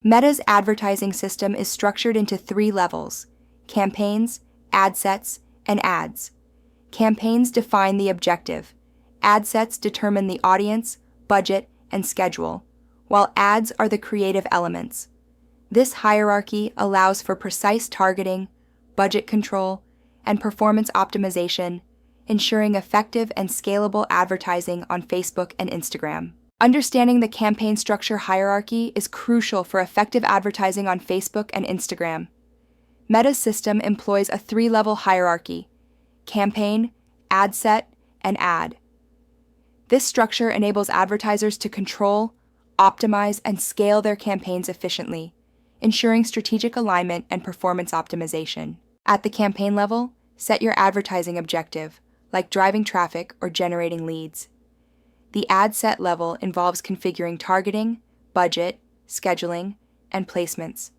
Meta's advertising system is structured into 3 levels: campaigns, ad sets, and ads. Campaigns define the objective. Ad sets determine the audience, budget, and schedule, while ads are the creative elements. This hierarchy allows for precise targeting, budget control, and performance optimization, ensuring effective and scalable advertising on Facebook and Instagram. Understanding the campaign structure hierarchy is crucial for effective advertising on Facebook and Instagram. Meta's system employs a 3-level hierarchy: campaign, ad set, and ad. This structure enables advertisers to control, optimize, and scale their campaigns efficiently, ensuring strategic alignment and performance optimization. At the campaign level, set your advertising objective, like driving traffic or generating leads. The ad set level involves configuring targeting, budget, scheduling, and placements.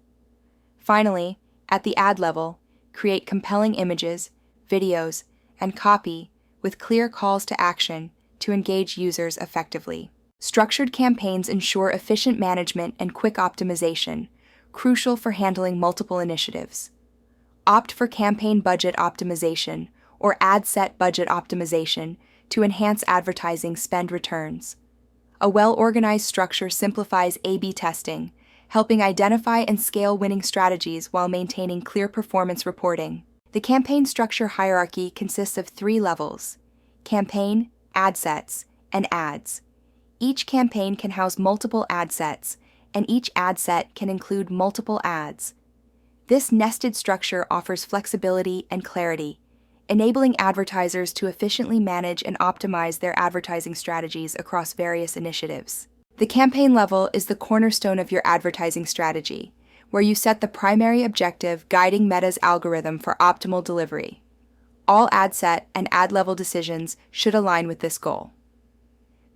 Finally, at the ad level, create compelling images, videos, and copy with clear calls to action to engage users effectively. Structured campaigns ensure efficient management and quick optimization, crucial for handling multiple initiatives. Opt for campaign budget optimization or ad set budget optimization to enhance advertising spend returns. A well-organized structure simplifies A/B testing, helping identify and scale winning strategies while maintaining clear performance reporting. The campaign structure hierarchy consists of 3 levels: campaign, ad sets, and ads. Each campaign can house multiple ad sets, and each ad set can include multiple ads. This nested structure offers flexibility and clarity, enabling advertisers to efficiently manage and optimize their advertising strategies across various initiatives. The campaign level is the cornerstone of your advertising strategy, where you set the primary objective guiding Meta's algorithm for optimal delivery. All ad set and ad level decisions should align with this goal.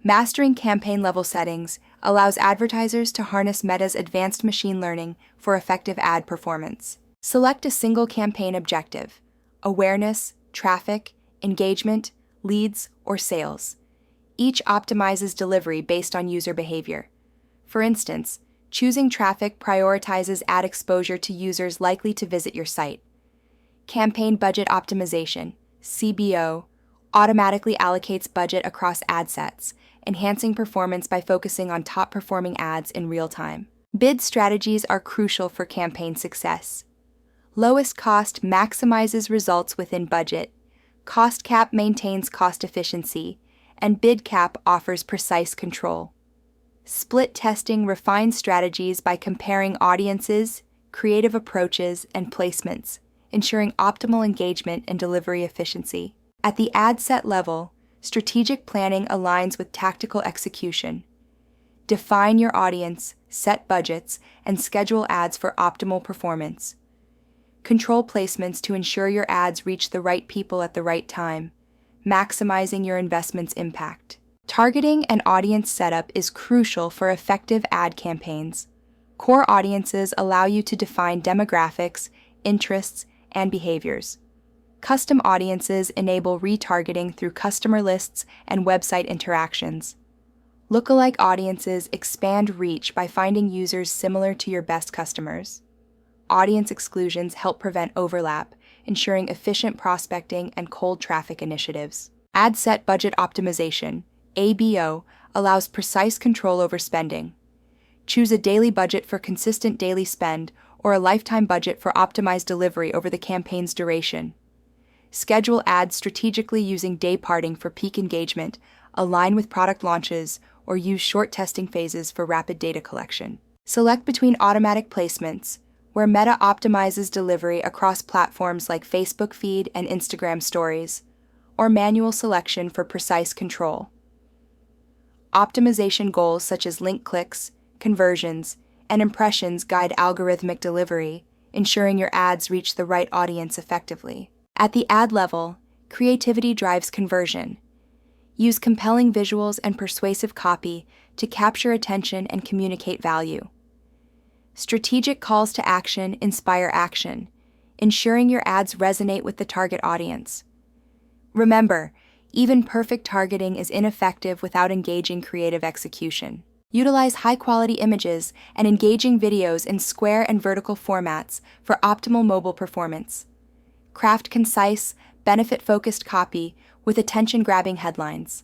Mastering campaign level settings allows advertisers to harness Meta's advanced machine learning for effective ad performance. Select a single campaign objective: awareness, traffic, engagement, leads, or sales. Each optimizes delivery based on user behavior. For instance, choosing traffic prioritizes ad exposure to users likely to visit your site. Campaign budget optimization, CBO, automatically allocates budget across ad sets, enhancing performance by focusing on top-performing ads in real time. Bid strategies are crucial for campaign success. Lowest cost maximizes results within budget, cost cap maintains cost efficiency, and bid cap offers precise control. Split testing refines strategies by comparing audiences, creative approaches, and placements, ensuring optimal engagement and delivery efficiency. At the ad set level, strategic planning aligns with tactical execution. Define your audience, set budgets, and schedule ads for optimal performance. Control placements to ensure your ads reach the right people at the right time, maximizing your investment's impact. Targeting and audience setup is crucial for effective ad campaigns. Core audiences allow you to define demographics, interests, and behaviors. Custom audiences enable retargeting through customer lists and website interactions. Lookalike audiences expand reach by finding users similar to your best customers. Audience exclusions help prevent overlap, ensuring efficient prospecting and cold traffic initiatives. Ad set budget optimization, ABO, allows precise control over spending. Choose a daily budget for consistent daily spend or a lifetime budget for optimized delivery over the campaign's duration. Schedule ads strategically using day parting for peak engagement, align with product launches, or use short testing phases for rapid data collection. Select between automatic placements, where Meta optimizes delivery across platforms like Facebook Feed and Instagram Stories, or manual selection for precise control. Optimization goals such as link clicks, conversions, and impressions guide algorithmic delivery, ensuring your ads reach the right audience effectively. At the ad level, creativity drives conversion. Use compelling visuals and persuasive copy to capture attention and communicate value. Strategic calls to action inspire action, ensuring your ads resonate with the target audience. Remember, even perfect targeting is ineffective without engaging creative execution. Utilize high-quality images and engaging videos in square and vertical formats for optimal mobile performance. Craft concise, benefit-focused copy with attention-grabbing headlines.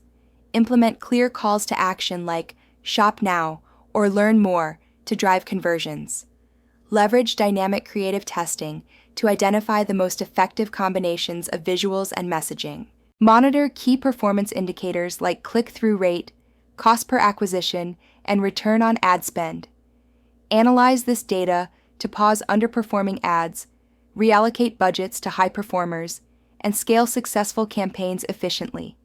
Implement clear calls to action like "Shop now" or "Learn more" to drive conversions. Leverage dynamic creative testing to identify the most effective combinations of visuals and messaging. Monitor key performance indicators like click-through rate, cost per acquisition, and return on ad spend. Analyze this data to pause underperforming ads, reallocate budgets to high performers, and scale successful campaigns efficiently.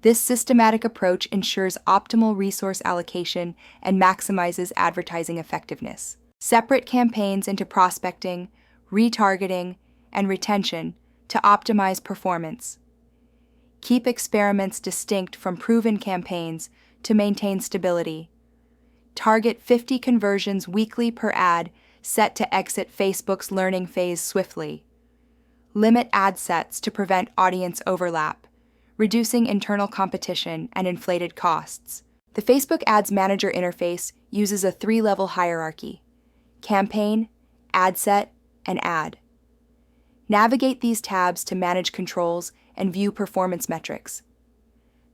This systematic approach ensures optimal resource allocation and maximizes advertising effectiveness. Separate campaigns into prospecting, retargeting, and retention to optimize performance. Keep experiments distinct from proven campaigns to maintain stability. Target 50 conversions weekly per ad set to exit Facebook's learning phase swiftly. Limit ad sets to prevent audience overlap, reducing internal competition and inflated costs. The Facebook Ads Manager interface uses a 3-level hierarchy: campaign, ad set, and ad. Navigate these tabs to manage controls and view performance metrics.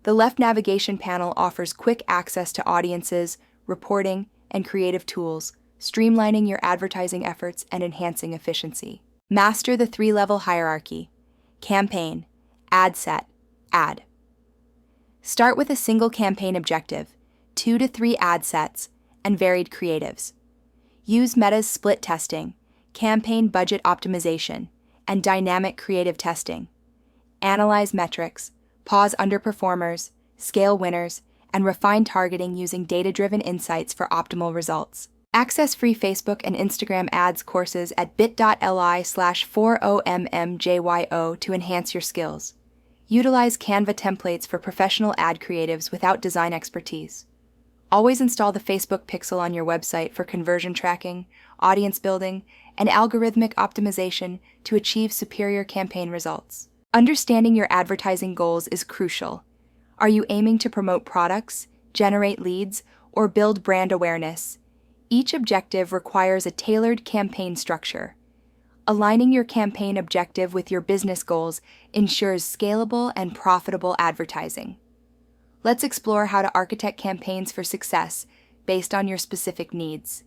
The left navigation panel offers quick access to audiences, reporting, and creative tools, streamlining your advertising efforts and enhancing efficiency. Master the 3-level hierarchy: campaign, ad set, ad. Start with a single campaign objective, 2 to 3 ad sets, and varied creatives. Use Meta's split testing, campaign budget optimization, and dynamic creative testing. Analyze metrics, pause underperformers, scale winners, and refine targeting using data-driven insights for optimal results. Access free Facebook and Instagram ads courses at bit.ly/40mmjyo to enhance your skills. Utilize Canva templates for professional ad creatives without design expertise. Always install the Facebook Pixel on your website for conversion tracking, audience building, and algorithmic optimization to achieve superior campaign results. Understanding your advertising goals is crucial. Are you aiming to promote products, generate leads, or build brand awareness? Each objective requires a tailored campaign structure. Aligning your campaign objective with your business goals ensures scalable and profitable advertising. Let's explore how to architect campaigns for success based on your specific needs.